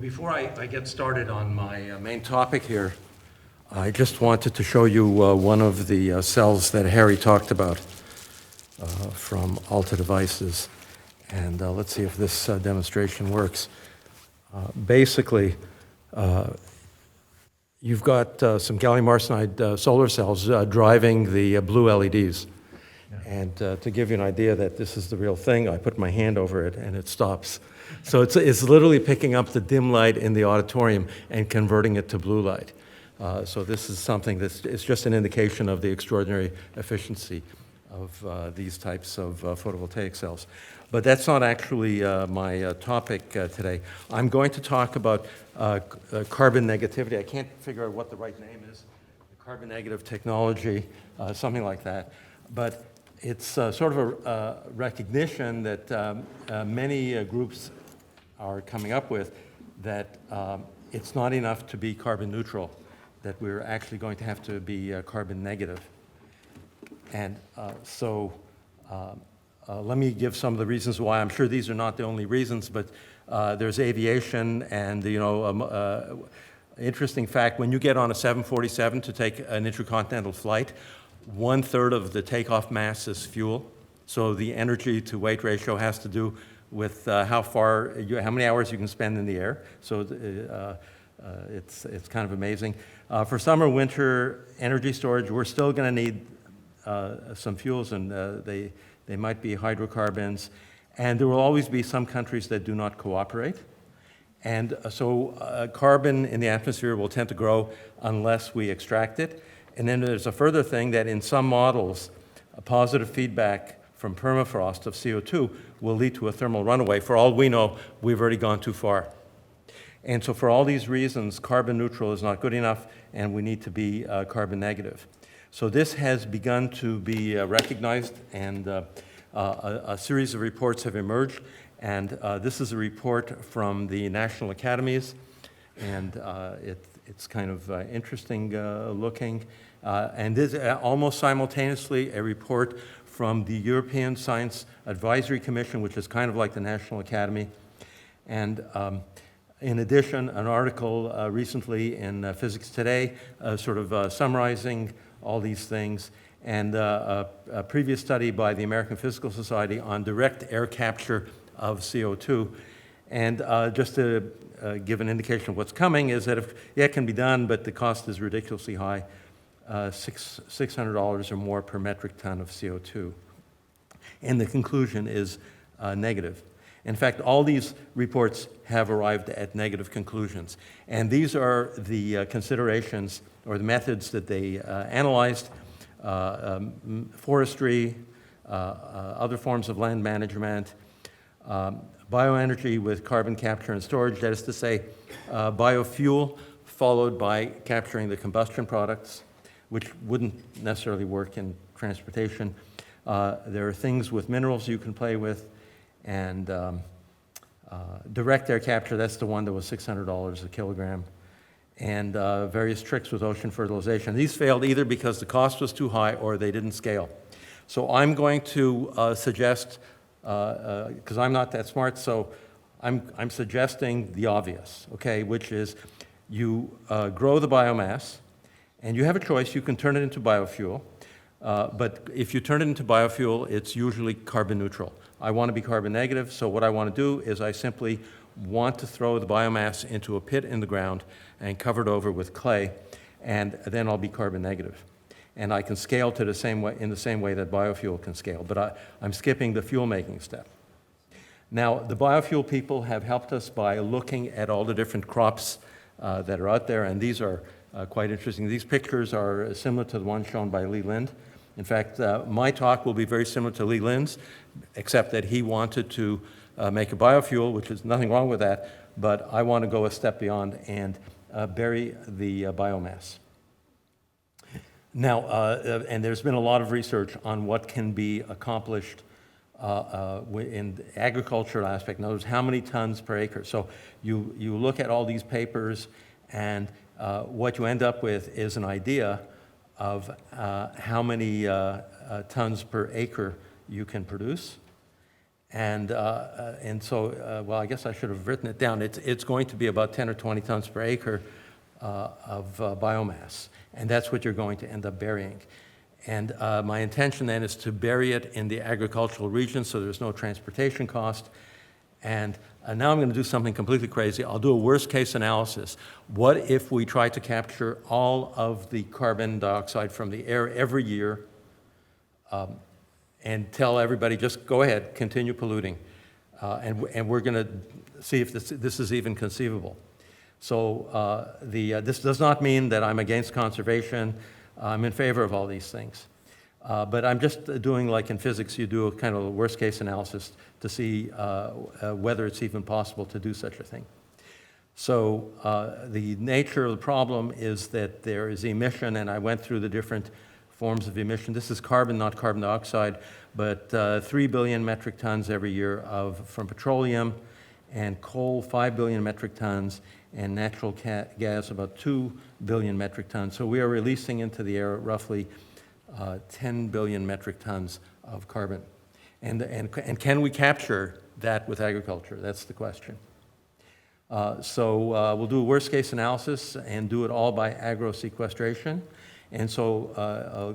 Before I get started on my main topic here, I just wanted to show you one of the cells that Harry talked about from Alta Devices. And let's see if this demonstration works. Basically, you've got some gallium arsenide solar cells driving the blue LEDs. Yeah. And to give you an idea that this is the real thing, I put my hand over it and it stops. So it's literally picking up the dim light in the auditorium and converting it to blue light. So this is something it's just an indication of the extraordinary efficiency of these types of photovoltaic cells. But that's not actually my topic today. I'm going to talk about carbon negativity. I can't figure out what the right name is. Carbon negative technology, something like that. But it's sort of a recognition that many groups are coming up with that it's not enough to be carbon neutral, that we're actually going to have to be carbon negative. And let me give some of the reasons why. I'm sure these are not the only reasons, but there's aviation and, interesting fact, when you get on a 747 to take an intercontinental flight, 1/3 of the takeoff mass is fuel. So the energy to weight ratio has to do with how many hours you can spend in the air. So it's kind of amazing. For summer, winter energy storage, we're still going to need some fuels, and they might be hydrocarbons. And there will always be some countries that do not cooperate. And so carbon in the atmosphere will tend to grow unless we extract it. And then there's a further thing that in some models, a positive feedback from permafrost of CO2 will lead to a thermal runaway. For all we know, we've already gone too far. And so for all these reasons, carbon neutral is not good enough, and we need to be carbon negative. So this has begun to be recognized, and a series of reports have emerged. And this is a report from the National Academies, and it's kind of interesting looking. And this almost simultaneously a report from the European Science Advisory Commission, which is kind of like the National Academy. And in addition, an article recently in Physics Today sort of summarizing all these things, and a previous study by the American Physical Society on direct air capture of CO2. And just to give an indication of what's coming is that it can be done, but the cost is ridiculously high, $600 or more per metric ton of CO2. And the conclusion is negative. In fact, all these reports have arrived at negative conclusions. And these are the considerations or the methods that they analyzed: forestry, other forms of land management, bioenergy with carbon capture and storage, that is to say, biofuel followed by capturing the combustion products, which wouldn't necessarily work in transportation. There are things with minerals you can play with, and direct air capture, that's the one that was $600 a kilogram, and various tricks with ocean fertilization. These failed either because the cost was too high or they didn't scale. So I'm going to suggest, because I'm not that smart, so I'm suggesting the obvious, okay, which is you grow the biomass, and you have a choice. You can turn it into biofuel, but if you turn it into biofuel, it's usually carbon neutral. I want to be carbon negative, so what I want to do is I simply want to throw the biomass into a pit in the ground and cover it over with clay, and then I'll be carbon negative. And I can scale to the same way, in the same way that biofuel can scale, but I'm skipping the fuel making step. Now, the biofuel people have helped us by looking at all the different crops that are out there, and these are quite interesting. These pictures are similar to the one shown by Lee Lind. In fact, my talk will be very similar to Lee Lind's, except that he wanted to make a biofuel, which is nothing wrong with that, but I want to go a step beyond and bury the biomass. Now, and there's been a lot of research on what can be accomplished in the agricultural aspect. In other words, how many tons per acre. So you look at all these papers, and what you end up with is an idea of how many tons per acre you can produce. And so, well, I guess I should have written it down. It's going to be about 10 or 20 tons per acre of biomass, and that's what you're going to end up burying. And my intention then is to bury it in the agricultural region so there's no transportation cost. And now I'm going to do something completely crazy. I'll do a worst-case analysis. What if we try to capture all of the carbon dioxide from the air every year and tell everybody, just go ahead, continue polluting. And we're going to see if this is even conceivable. So this does not mean that I'm against conservation. I'm in favor of all these things. But I'm just doing, like in physics, you do a kind of a worst-case analysis to see whether it's even possible to do such a thing. So the nature of the problem is that there is emission, and I went through the different forms of emission. This is carbon, not carbon dioxide, but 3 billion metric tons every year from petroleum, and coal, 5 billion metric tons, and natural gas, about 2 billion metric tons. So we are releasing into the air roughly 10 billion metric tons of carbon. And can we capture that with agriculture? That's the question. So we'll do a worst-case analysis and do it all by agro-sequestration. And so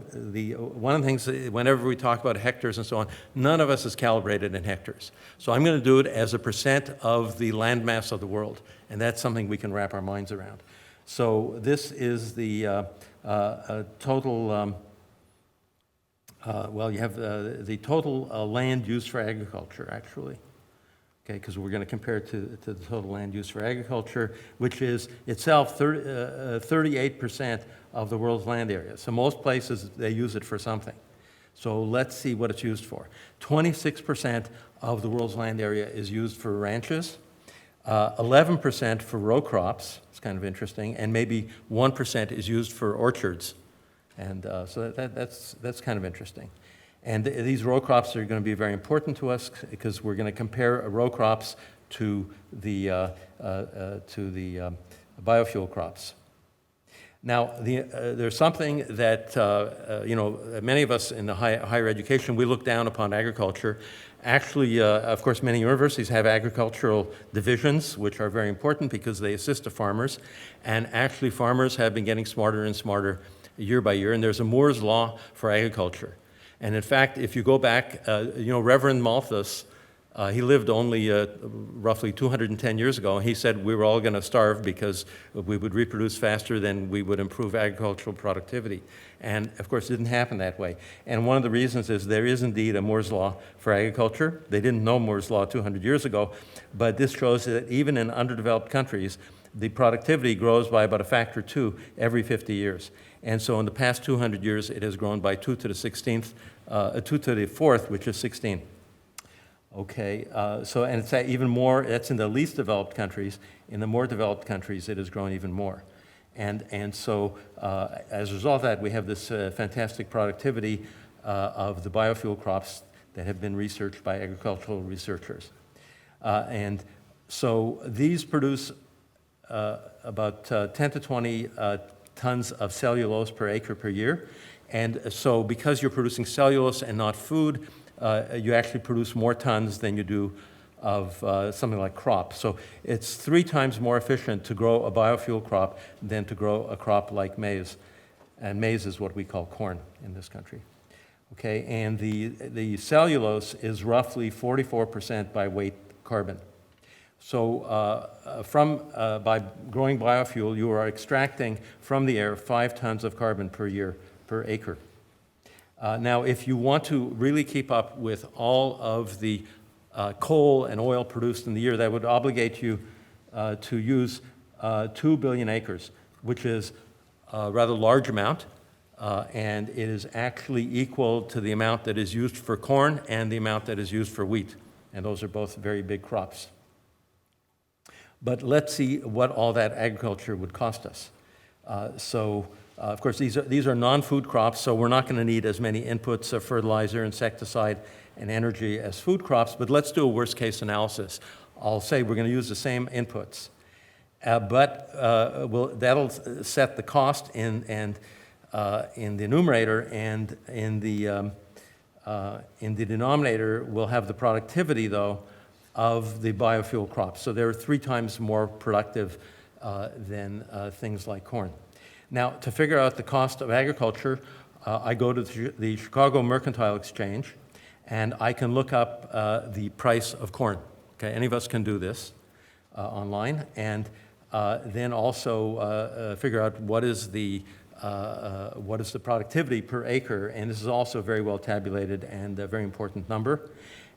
one of the things, whenever we talk about hectares and so on, none of us is calibrated in hectares. So I'm going to do it as a percent of the land mass of the world, and that's something we can wrap our minds around. So this is the total, well, you have the total land used for agriculture, actually. Okay, because we're going to compare it to the total land used for agriculture, which is itself 38% of the world's land area. So most places, they use it for something. So let's see what it's used for. 26% of the world's land area is used for ranches, 11% for row crops, it's kind of interesting, and maybe 1% is used for orchards. And so that's kind of interesting. And these row crops are going to be very important to us because we're going to compare row crops to the biofuel crops. Now, there's something that, many of us in the higher education, we look down upon agriculture. Actually, of course, many universities have agricultural divisions, which are very important because they assist the farmers. And actually, farmers have been getting smarter and smarter year by year, and there's a Moore's Law for agriculture. And in fact, if you go back, Reverend Malthus, he lived only roughly 210 years ago, and he said we were all going to starve because we would reproduce faster than we would improve agricultural productivity. And of course, it didn't happen that way. And one of the reasons is there is indeed a Moore's Law for agriculture. They didn't know Moore's Law 200 years ago, but this shows that even in underdeveloped countries, the productivity grows by about a factor 2 every 50 years. And so in the past 200 years, it has grown by 2 to the 4th, which is 16. Okay, and it's even more, that's in the least developed countries. In the more developed countries, it has grown even more. And so as a result of that, we have this fantastic productivity of the biofuel crops that have been researched by agricultural researchers. And so these produce about 10 to 20 tons of cellulose per acre per year. And so because you're producing cellulose and not food, you actually produce more tons than you do of something like crop. So it's 3 times more efficient to grow a biofuel crop than to grow a crop like maize. And maize is what we call corn in this country. Okay, and the cellulose is roughly 44% by weight carbon. So by growing biofuel, you are extracting from the air 5 tons of carbon per year, per acre. Now, if you want to really keep up with all of the coal and oil produced in the year, that would obligate you to use 2 billion acres, which is a rather large amount, and it is actually equal to the amount that is used for corn and the amount that is used for wheat, and those are both very big crops. But let's see what all that agriculture would cost us. Of course, these are non-food crops, so we're not going to need as many inputs of fertilizer, insecticide, and energy as food crops, but let's do a worst-case analysis. I'll say we're going to use the same inputs, but that'll set the cost in the numerator, and in the in the denominator will have the productivity, though, of the biofuel crops. So they're 3 times more productive than things like corn. Now, to figure out the cost of agriculture, I go to the Chicago Mercantile Exchange, and I can look up the price of corn. Okay, any of us can do this online, and then also figure out what is the productivity per acre, and this is also very well tabulated and a very important number.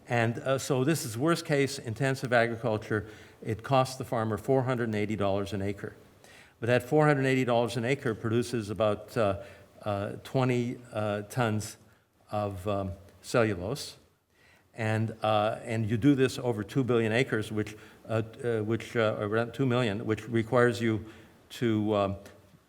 And so this is worst case intensive agriculture. It costs the farmer $480 an acre. But that $480 an acre produces about 20 tons of cellulose. And you do this over 2 billion acres, which around 2 million, which requires you to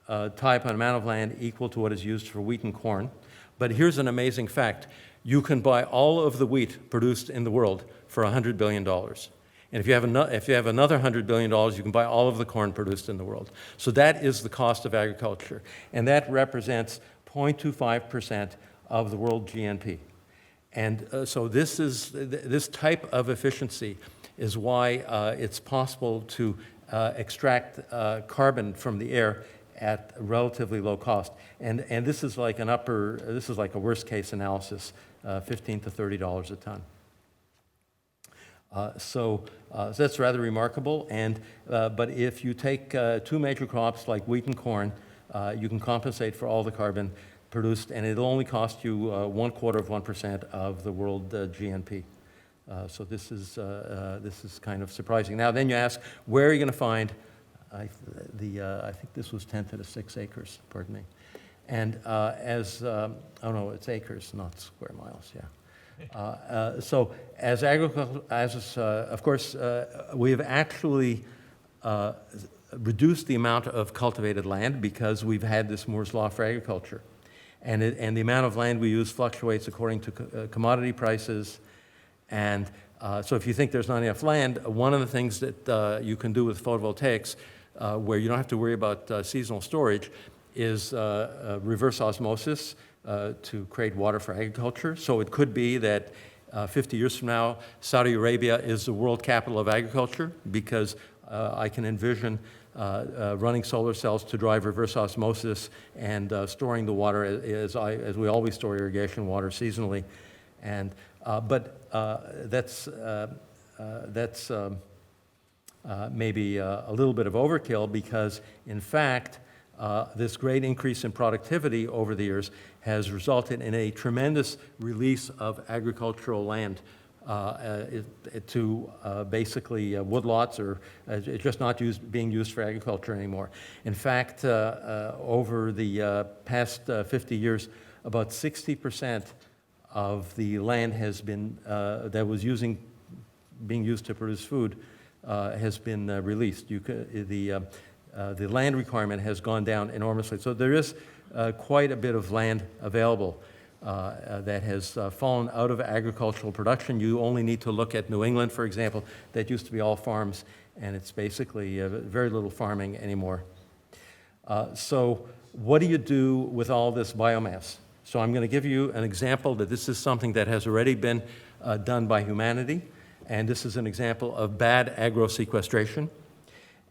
tie up an amount of land equal to what is used for wheat and corn. But here's an amazing fact. You can buy all of the wheat produced in the world for $100 billion. And if you have another $100 billion, you can buy all of the corn produced in the world. So that is the cost of agriculture. And that represents 0.25% of the world GNP. And so this type of efficiency is why it's possible to extract carbon from the air at relatively low cost. And this is like a worst case analysis, $15 to $30 a ton. So that's rather remarkable. But if you take 2 major crops like wheat and corn, you can compensate for all the carbon produced, and it'll only cost you 0.25% of the world GNP. So this is kind of surprising. Now then you ask, where are you going to find I think this was 10 to the 6 acres, pardon me. And oh no, it's acres, not square miles, yeah. So as agriculture, of course, we have actually reduced the amount of cultivated land because we've had this Moore's Law for agriculture. And the amount of land we use fluctuates according to commodity prices. And so if you think there's not enough land, one of the things that you can do with photovoltaics, where you don't have to worry about seasonal storage, is reverse osmosis to create water for agriculture. So it could be that 50 years from now, Saudi Arabia is the world capital of agriculture, because I can envision running solar cells to drive reverse osmosis and storing the water as we always store irrigation water seasonally. And but that's maybe a little bit of overkill, because in fact this great increase in productivity over the years has resulted in a tremendous release of agricultural land to basically woodlots, or just not being used for agriculture anymore. In fact, over the past 50 years, about 60% of the land has been that was being used to produce food has been released. The land requirement has gone down enormously. So there is quite a bit of land available that has fallen out of agricultural production. You only need to look at New England, for example. That used to be all farms, and it's basically very little farming anymore. So what do you do with all this biomass? So I'm going to give you an example that this is something that has already been done by humanity, and this is an example of bad agro-sequestration,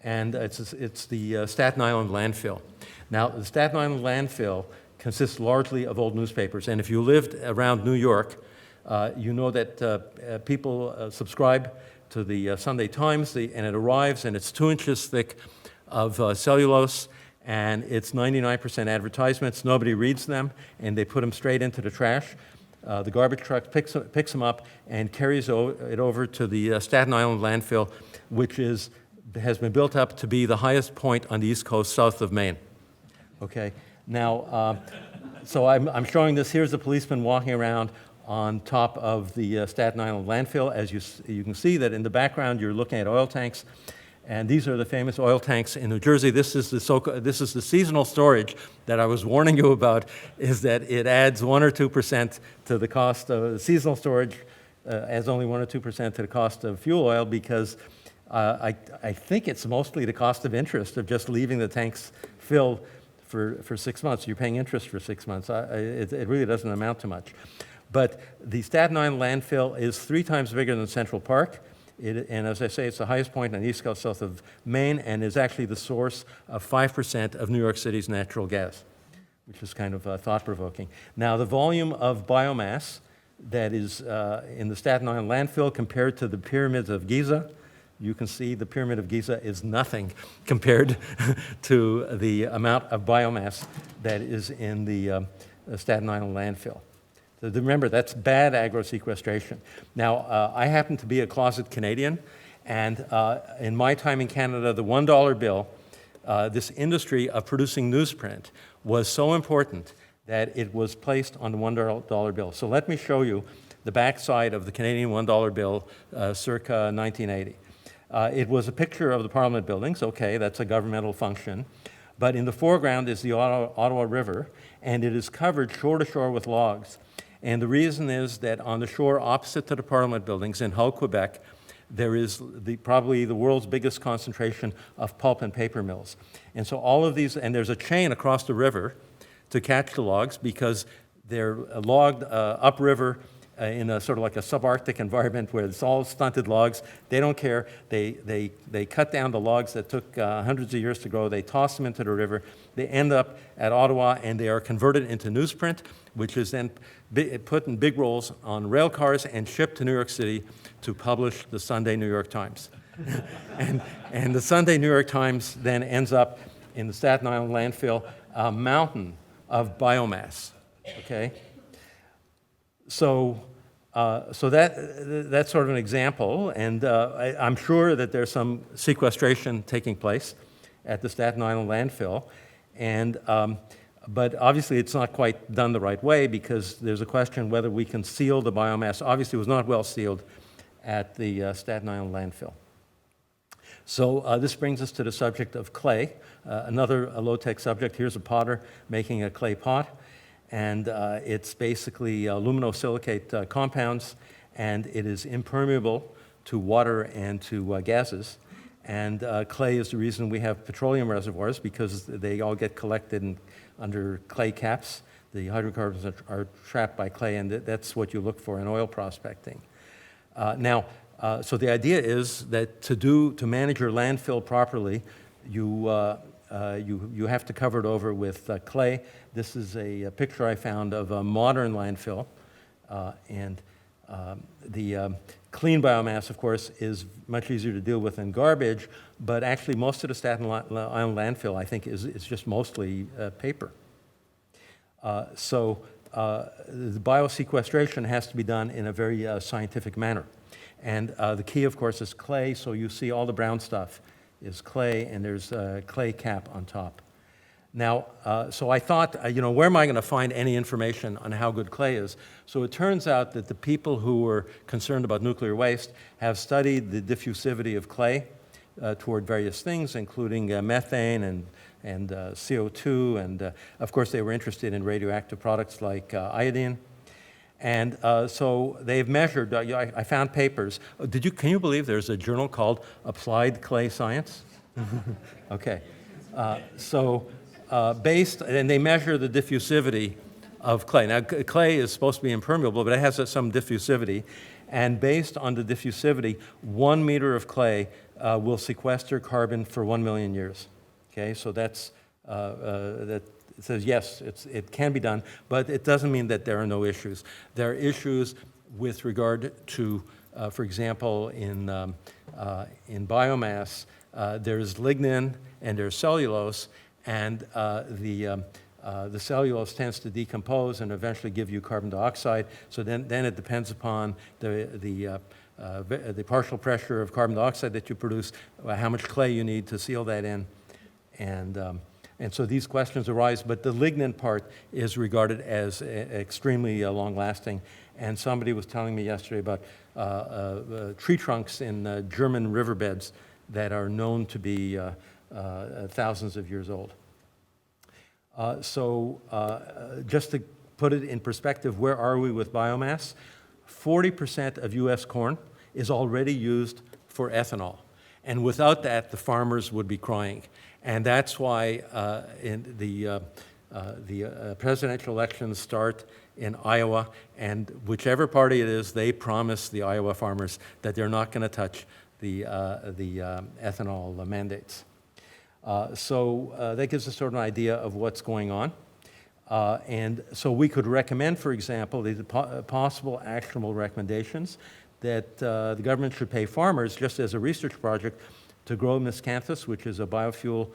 and it's the Staten Island landfill. Now, the Staten Island landfill consists largely of old newspapers, and if you lived around New York, you know that people subscribe to the Sunday Times, and it arrives, and it's 2 inches thick of cellulose, and it's 99% advertisements. Nobody reads them, and they put them straight into the trash. The garbage truck picks them up and carries it over to the Staten Island landfill, which has been built up to be the highest point on the East Coast south of Maine. Okay, now, so I'm showing this. Here's a policeman walking around on top of the Staten Island landfill. As you can see that in the background, you're looking at oil tanks. And these are the famous oil tanks in New Jersey. This is the seasonal storage that I was warning you about, is that it adds 1 or 2% to the cost of seasonal storage, adds only 1 or 2% to the cost of fuel oil, because I think it's mostly the cost of interest of just leaving the tanks filled for 6 months. You're paying interest for 6 months. It really doesn't amount to much. But the Staten Island landfill is 3 times bigger than Central Park. And as I say, it's the highest point on the east coast south of Maine and is actually the source of 5% of New York City's natural gas, which is kind of thought-provoking. Now, the volume of biomass that is in the Staten Island landfill compared to the pyramids of Giza, you can see the Pyramid of Giza is nothing compared to the amount of biomass that is in the Staten Island landfill. So remember, that's bad agro-sequestration. Now, I happen to be a closet Canadian, and in my time in Canada, the $1 bill, this industry of producing newsprint was so important that it was placed on the $1 bill. So let me show you the backside of the Canadian $1 bill circa 1980. It was a picture of the Parliament buildings. Okay, that's a governmental function. But in the foreground is the Ottawa River, and it is covered shore to shore with logs. And the reason is that on the shore opposite to the Parliament buildings in Hull, Quebec, there is probably the world's biggest concentration of pulp and paper mills. And so all of these, and there's a chain across the river to catch the logs because they're logged upriver in a sort of like a subarctic environment where it's all stunted logs. They don't care. They cut down the logs that took hundreds of years to grow. They toss them into the river. They end up at Ottawa, and they are converted into newsprint, which is then put in big rolls on rail cars and shipped to New York City to publish the Sunday New York Times. and the Sunday New York Times then ends up in the Staten Island landfill, a mountain of biomass, okay? So that's sort of an example, and I'm sure that there's some sequestration taking place at the Staten Island landfill, and but obviously it's not quite done the right way because there's a question whether we can seal the biomass. Obviously it was not well sealed at the Staten Island landfill. So this brings us to the subject of clay, another low-tech subject. Here's a potter making a clay pot, and it's basically aluminosilicate compounds, and it is impermeable to water and to gases. And clay is the reason we have petroleum reservoirs because they all get collected under clay caps. The hydrocarbons are trapped by clay, and that's what you look for in oil prospecting. So the idea is that to manage your landfill properly, you have to cover it over with clay. This is a picture I found of a modern landfill, and the clean biomass, of course, is much easier to deal with than garbage, but actually most of the Staten Island landfill, I think, is just mostly paper. So the biosequestration has to be done in a very scientific manner. And the key, of course, is clay, so you see all the brown stuff is clay, and there's a clay cap on top. Now, so I thought, where am I going to find any information on how good clay is? So it turns out that the people who were concerned about nuclear waste have studied the diffusivity of clay toward various things, including methane and CO2, and of course they were interested in radioactive products like iodine. And so they've measured, I found papers. Can you believe there's a journal called Applied Clay Science? Okay. And they measure the diffusivity of clay. Now, clay is supposed to be impermeable, but it has some diffusivity. And based on the diffusivity, 1 meter of clay will sequester carbon for 1 million years. Okay, so that says yes, it can be done, but it doesn't mean that there are no issues. There are issues with regard to, for example, in biomass, there's lignin and there's cellulose, and the cellulose tends to decompose and eventually give you carbon dioxide. So then it depends upon the partial pressure of carbon dioxide that you produce, how much clay you need to seal that in, and so these questions arise. But the lignin part is regarded as extremely long-lasting. And somebody was telling me yesterday about tree trunks in German riverbeds that are known to be thousands of years old. Just to put it in perspective, where are we with biomass? 40% of U.S. corn is already used for ethanol. And without that, the farmers would be crying. And that's why The presidential elections start in Iowa, and whichever party it is, they promise the Iowa farmers that they're not going to touch the ethanol mandates. So that gives us sort of an idea of what's going on. And so we could recommend, for example, the possible actionable recommendations that the government should pay farmers, just as a research project, to grow miscanthus, which is a biofuel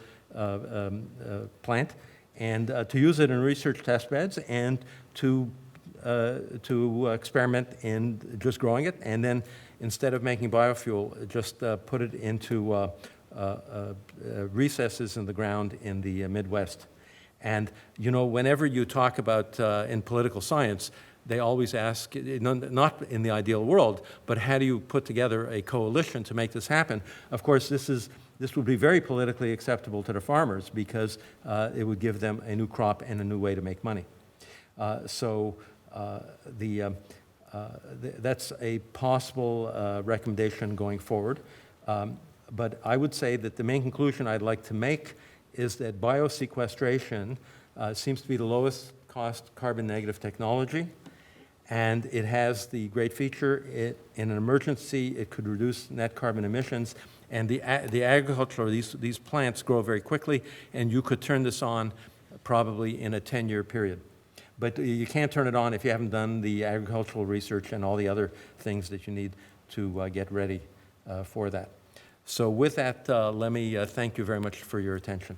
plant, and to use it in research test beds, and to experiment in just growing it, and then instead of making biofuel, just put it into recesses in the ground in the Midwest. And you know, whenever you talk about in political science, they always ask, not in the ideal world, but how do you put together a coalition to make this happen? Of course, this would be very politically acceptable to the farmers because it would give them a new crop and a new way to make money. That's a possible recommendation going forward. But I would say that the main conclusion I'd like to make is that biosequestration seems to be the lowest cost carbon negative technology, and it has the great feature, in an emergency, it could reduce net carbon emissions, and the agriculture, these plants grow very quickly, and you could turn this on probably in a 10-year period. But you can't turn it on if you haven't done the agricultural research and all the other things that you need to get ready for that. So with that, let me thank you very much for your attention.